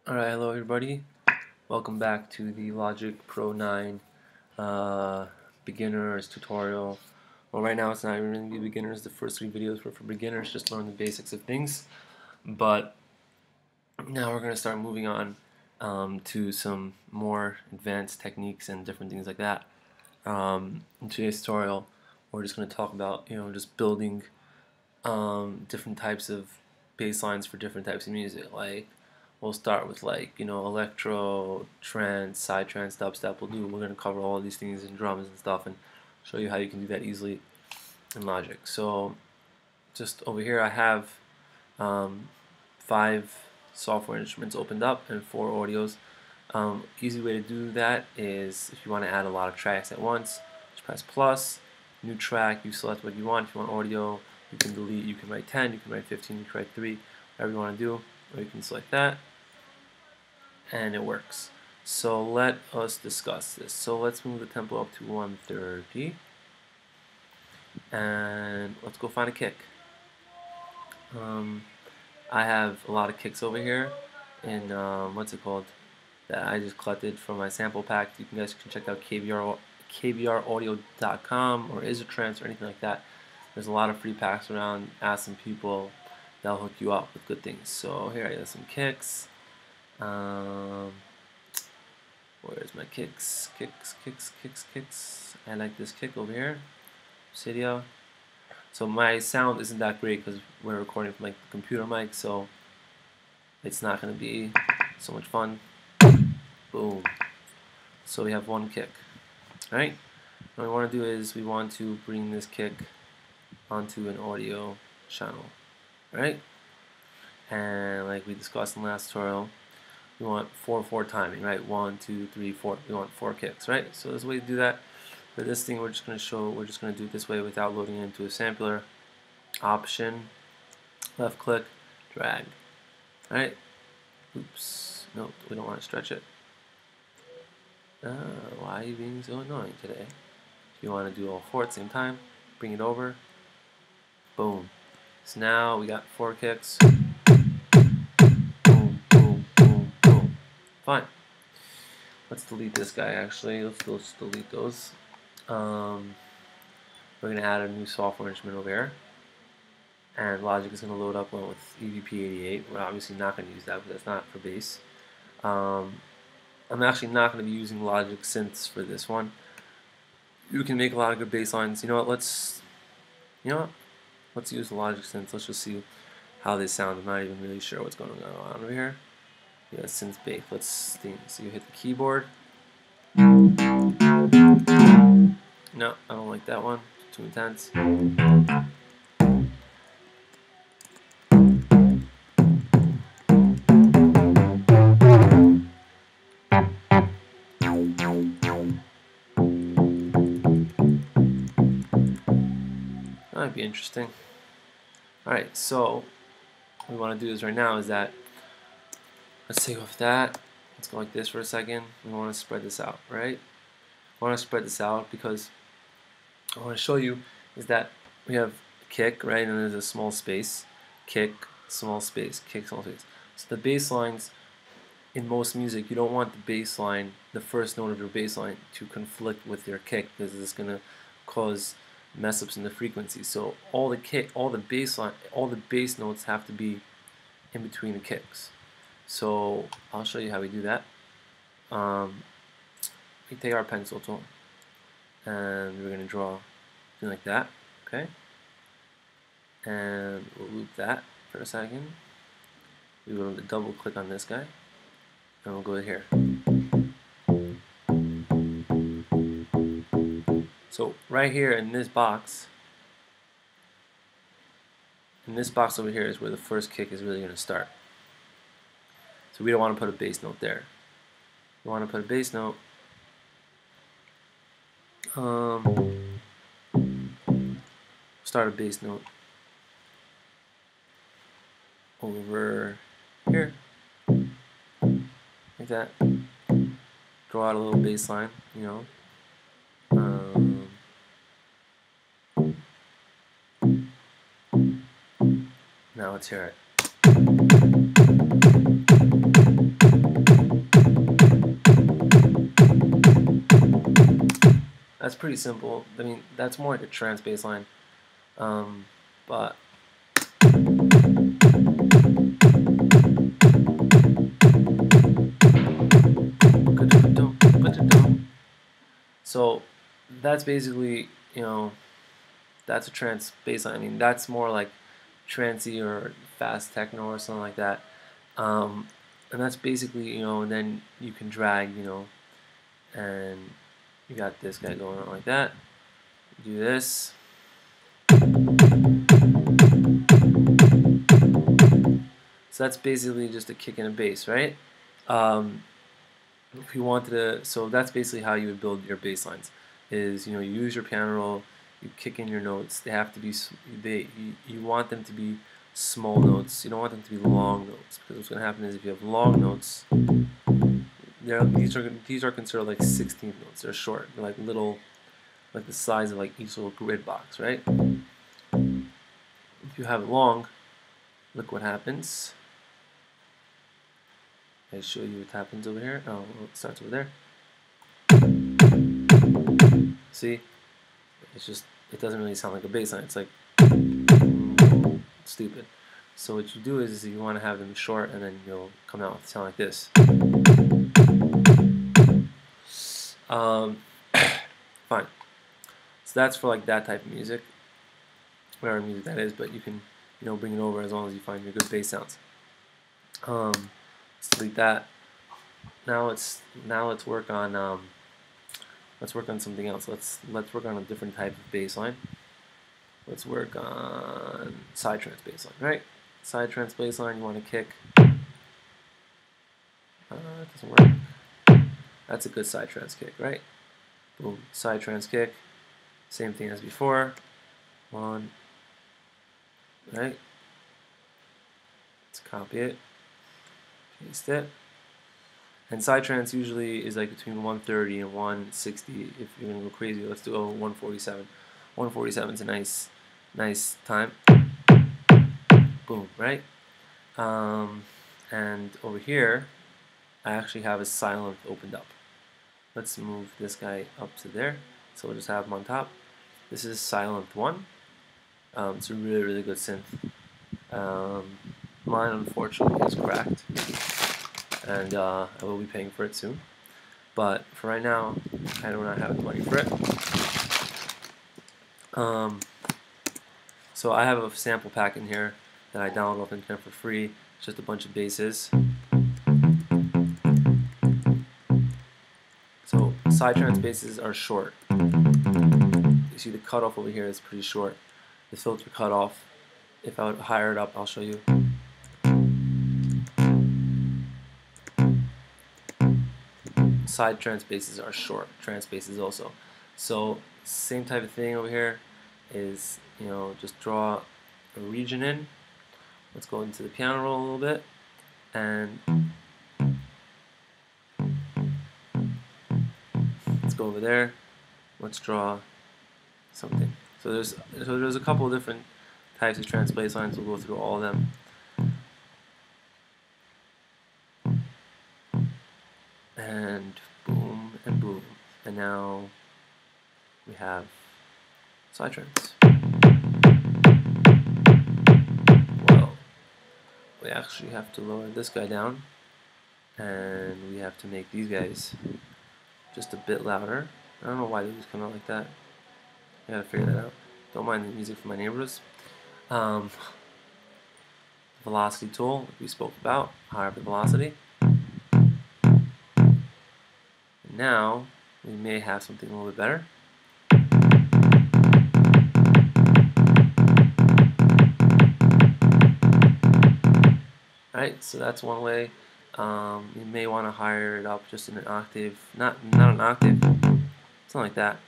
Alright, hello everybody. Welcome back to the Logic Pro 9 beginners tutorial. Well, right now it's not even really beginners. The first 3 videos were for beginners, just learn the basics of things. But now we're going to start moving on to some more advanced techniques and different things like that. In today's tutorial, we're just going to talk about, just building different types of bass lines for different types of music. Like, we'll start with electro, trance, psytrance, dubstep. We're going to cover all of these things in drums and stuff and show you how you can do that easily in Logic. So just over here I have 5 software instruments opened up and 4 audios. Easy way to do that is if you want to add a lot of tracks at once, just press plus, new track, you select what you want. If you want audio, you can delete, you can write 10, you can write 15, you can write 3, whatever you want to do, or you can select that, and it works. So let us discuss this. So let's move the tempo up to 130, and let's go find a kick. I have a lot of kicks over here in what's it called, that I just collected from my sample pack. You guys can check out kvraudio.com or Trance or anything like that. There's a lot of free packs around. Ask some people, they'll hook you up with good things. So here I got some kicks. Where's my kicks? Kicks. I like this kick over here. Studio. So my sound isn't that great because we're recording from like the computer mic, so it's not going to be so much fun. Boom. So we have one kick. Alright? What we want to do is we want to bring this kick onto an audio channel. Alright? And like we discussed in the last tutorial, we want 4/4 timing, right? 1, 2, 3, 4. We want 4 kicks, right? So there's a way to do that. For this thing, we're just going to do it this way without loading it into a sampler. Option, left click, drag. Alright? Oops. Nope, we don't want to stretch it. Why are you being so annoying today? If you want to do all 4 at the same time, bring it over. Boom. So now we got 4 kicks. Boom, boom, boom, boom. Fine. Let's delete this guy actually. Let's delete those. We're going to add a new software instrument over here. And Logic is going to load up one with EVP88. We're obviously not going to use that because that's not for bass. I'm actually not going to be using Logic synths for this one. You can make a lot of good bass lines. You know what? Let's use the Logic synths. Let's just see how they sound. I'm not even really sure what's going on over here. Yeah, synth bass. Let's see. So you hit the keyboard. No, I don't like that one. Too intense. That might be interesting. Alright, so what we want to do is right now is that let's take off that. Let's go like this for a second. We want to spread this out, right? I want to spread this out because what I want to show you is that we have kick, right? And there's a small space. Kick, small space, kick, small space. So the bass lines in most music, you don't want the bass line, the first note of your bass line, to conflict with your kick because it's going to cause mess ups in the frequency. So all the bass notes have to be in between the kicks. So I'll show you how we do that. We take our pencil tool and we're going to draw something like that, okay? And we'll loop that for a second. We will double click on this guy and we'll go here. So right here in this box over here is where the first kick is really going to start. So we don't want to put a bass note there. We want to put a bass note start a bass note over here, like that. Draw out a little bass line, Now let's hear it. that's pretty simple. I mean, that's more like a trance bass line. But so that's basically, you know, that's a trance bass line. I mean, that's more like trancey or fast techno or something like that. And that's basically, you know, and then you can drag, you know, and you got this guy going on like that. Do this. So that's basically just a kick and a bass, right? If you wanted to, so that's basically how you would build your bass lines. Is, you know, you use your piano roll, you kick in your notes. They have to be, you want them to be small notes. You don't want them to be long notes, because what's going to happen is if you have long notes, these are considered like 16th notes. They're short. They're like little, like the size of like each little grid box, right? If you have it long, look what happens. I show you what happens over here. Oh, well, it starts over there. See, it's just, it doesn't really sound like a bass line. It's like stupid. So what you do is you want to have them short, and then you'll come out with a sound like this. Fine. So that's for like that type of music, whatever music that is. But you can, you know, bring it over as long as you find your good bass sounds. Let's delete that. Now let's work on something else. Let's work on a different type of bass line. Let's work on Psytrance bass line, right? Psytrance bass line, you want to kick. It doesn't work. That's a good Psytrance kick, right? Boom, Psytrance kick. Same thing as before. One, right? Let's copy it, paste it. And Psytrance usually is like between 130 and 160. If you're gonna go crazy, let's do a 147. 147 is a nice time. Boom, right? And over here, I actually have a silent opened up. Let's move this guy up to there. So we'll just have him on top. This is silent 1. It's a really good synth. Mine unfortunately is cracked, and I will be paying for it soon. But for right now, I kind of not have the money for it. So I have a sample pack in here that I downloaded off the internet for free. It's just a bunch of basses. So Psytrance basses are short. You see the cutoff over here is pretty short. The filter cutoff, if I would higher it up, I'll show you. Psytrance basses are short. Trance basses also. So same type of thing over here is, you know, just draw a region in. Let's go into the piano roll a little bit, and let's go over there. Let's draw something. So there's a couple of different types of trance bass lines. We'll go through all of them. And boom and boom. And now we have Psytrance. Well, we actually have to lower this guy down, and we have to make these guys just a bit louder. I don't know why they just come out like that. I gotta figure that out. Don't mind the music from my neighbors. Velocity tool, like we spoke about, higher up the velocity. Now we may have something a little bit better. Alright, so that's one way. You may want to higher it up just in an octave, not an octave, something like that.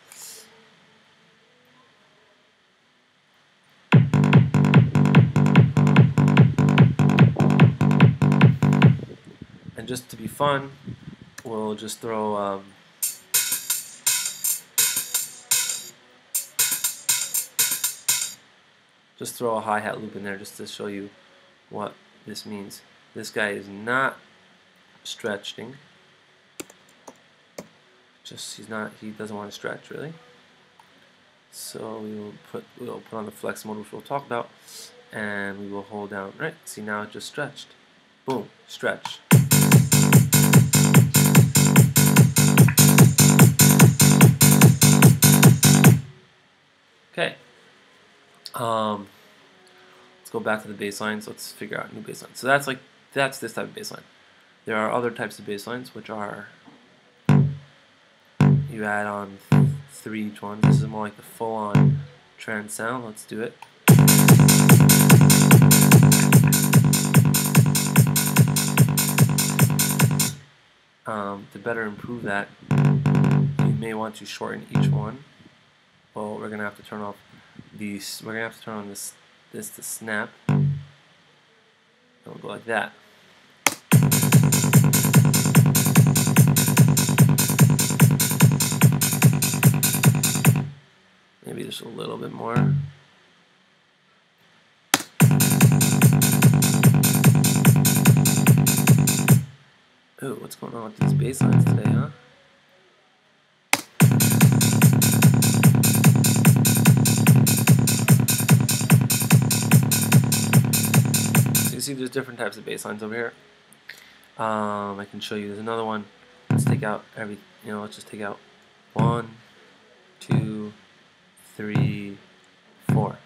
And just to be fun, we'll just throw a hi-hat loop in there just to show you what this means. This guy is not stretching. He doesn't want to stretch really. So we'll put on the flex mode, which we'll talk about, and we will hold down. Right? See, now it just stretched. Boom, stretch. Okay. Let's go back to the bass lines. Let's figure out a new bass line. So that's this type of bass line. There are other types of bass lines, which are you add on 3 each one. This is more like the full-on trance sound. Let's do it. To better improve that, you may want to shorten each one. Well, we're gonna have to turn off these. We're gonna have to turn on this to snap. And we'll go like that. Maybe just a little bit more. Ooh, what's going on with these bass lines today, huh? So you see there's different types of bass lines over here. I can show you, there's another one. Let's take out let's just take out 1, 2, 3, 4.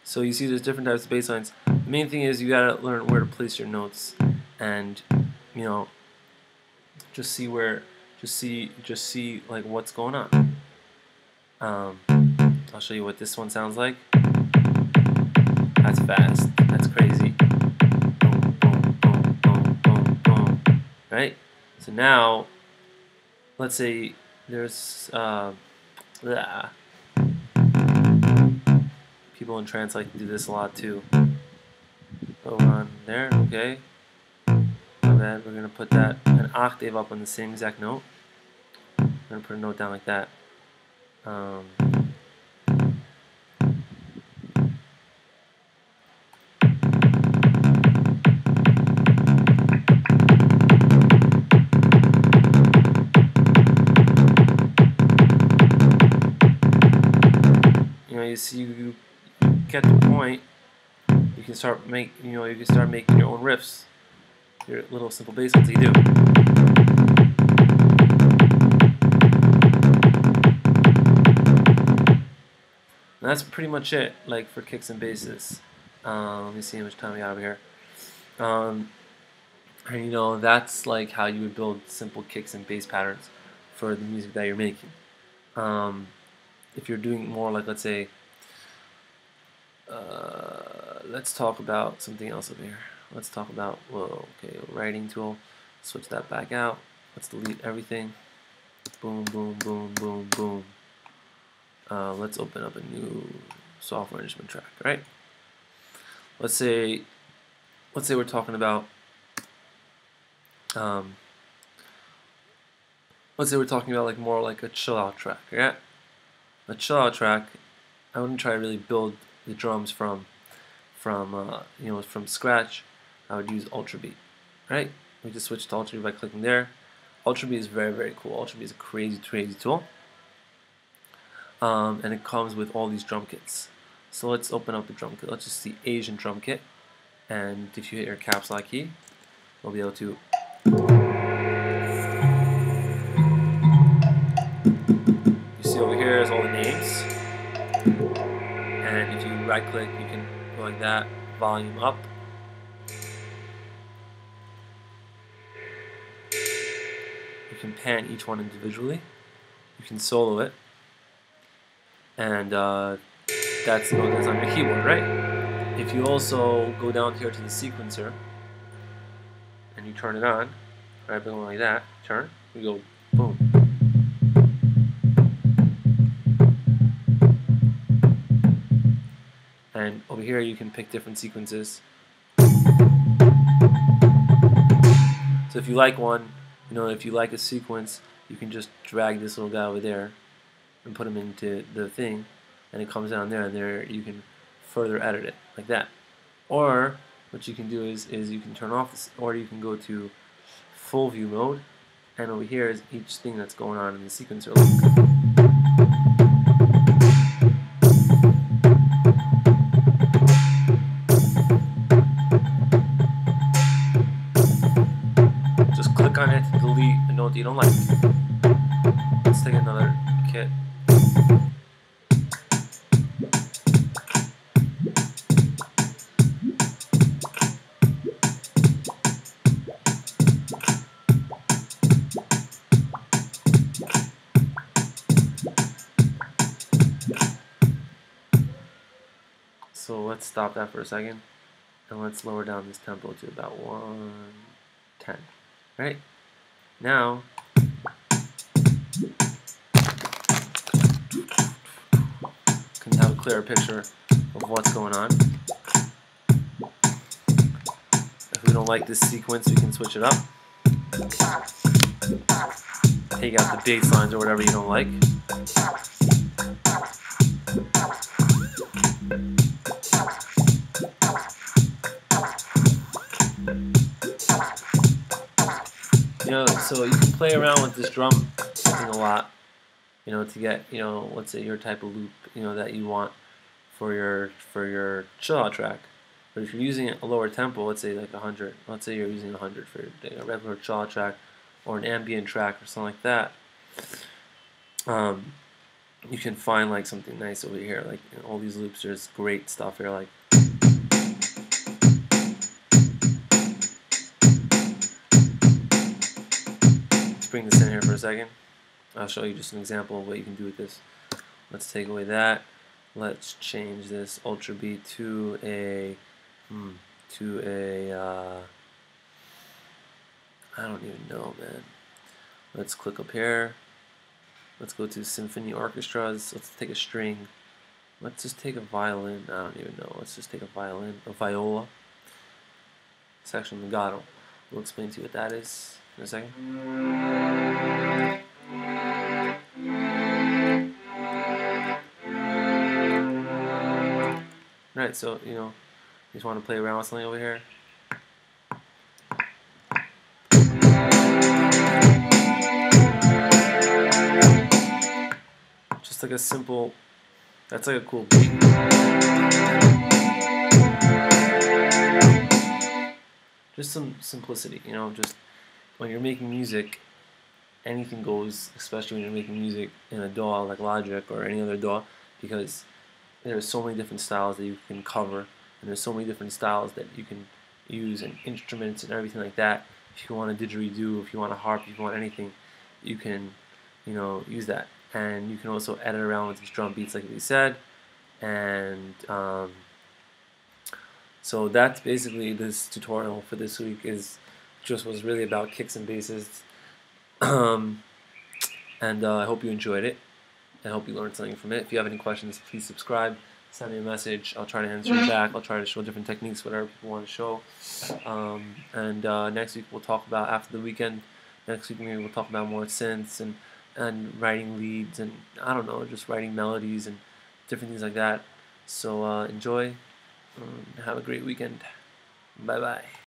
So you see there's different types of bass lines. The main thing is you gotta learn where to place your notes, and just see like what's going on. I'll show you what this one sounds like. That's fast. That's crazy. Boom, boom, boom, boom, boom, boom. Right? So now, let's say there's people in trance like to do this a lot too. Go on there, okay. My bad. We're gonna put that an octave up on the same exact note. We're gonna put a note down like that. You see, you get the point. You can start making your own riffs, your little simple bass lines that you do. And that's pretty much it, like for kicks and basses. Let me see how much time we got over here. And that's like how you would build simple kicks and bass patterns for the music that you're making. If you're doing more like, let's say, let's talk about something else over here. Let's talk about, writing tool. Switch that back out. Let's delete everything. Boom, boom, boom, boom, boom. Let's open up a new software instrument track, right? Let's say we're talking about, like more like a chill out track, yeah? A chill out track, I wouldn't try to really build the drums from scratch. I would use Ultra Beat, right? We just switch to Ultra Beat by clicking there. Ultra Beat is very, very cool. Ultra Beat is a crazy, crazy tool. And it comes with all these drum kits. So let's open up the drum kit. Let's just see Asian drum kit. And if you hit your caps lock key, we'll be able to. You see over here is all the names. And if you right click, you can go like that, volume up. You can pan each one individually. You can solo it. And that's the note that's on your keyboard, right? If you also go down here to the sequencer and you turn it on, right, going like that, turn, we go boom. And over here you can pick different sequences. So if you like one, if you like a sequence, you can just drag this little guy over there and put him into the thing. and it comes down there, and there you can further edit it like that. Or what you can do is you can turn off this, or you can go to full view mode, and over here is each thing that's going on in the sequencer loop. Just click on it to delete a note that you don't like. Let's take another kit. So let's stop that for a second, and let's lower down this tempo to about 110. Right? Now, can have a clearer picture of what's going on. If we don't like this sequence, we can switch it up. Take out the bass lines or whatever you don't like. So you can play around with this drum thing a lot, to get, let's say your type of loop, that you want for your chill out track. But if you're using a lower tempo, let's say like 100, let's say you're using 100 for a regular chill out track or an ambient track or something like that, you can find like something nice over here, like all these loops. There's great stuff here, like. Bring this in here for a second. I'll show you just an example of what you can do with this. Let's take away that. Let's change this ultra beat to a I don't even know, man. Let's click up here. Let's go to Symphony Orchestras. Let's take a string. Let's just take a violin. I don't even know. Let's just take a violin, a viola. It's actually legato. We'll explain to you what that is in a second. Right, so you just want to play around with something over here. Just like a simple, that's like a cool beat. Just some simplicity, just when you're making music, anything goes, especially when you're making music in a DAW like Logic or any other DAW, because there's so many different styles that you can cover, and there's so many different styles that you can use, and instruments and everything like that. If you want a didgeridoo, if you want a harp, if you want anything, you can, use that. And you can also edit around with these drum beats like we said. And so that's basically this tutorial for this week. Was really about kicks and basses. And I hope you enjoyed it. I hope you learned something from it. If you have any questions, please subscribe. Send me a message. I'll try to answer you back. I'll try to show different techniques, whatever people want to show. Next week we'll talk about, after the weekend, next week maybe we'll talk about more synths and writing leads, and I don't know, just writing melodies and different things like that. So enjoy. Have a great weekend. Bye bye.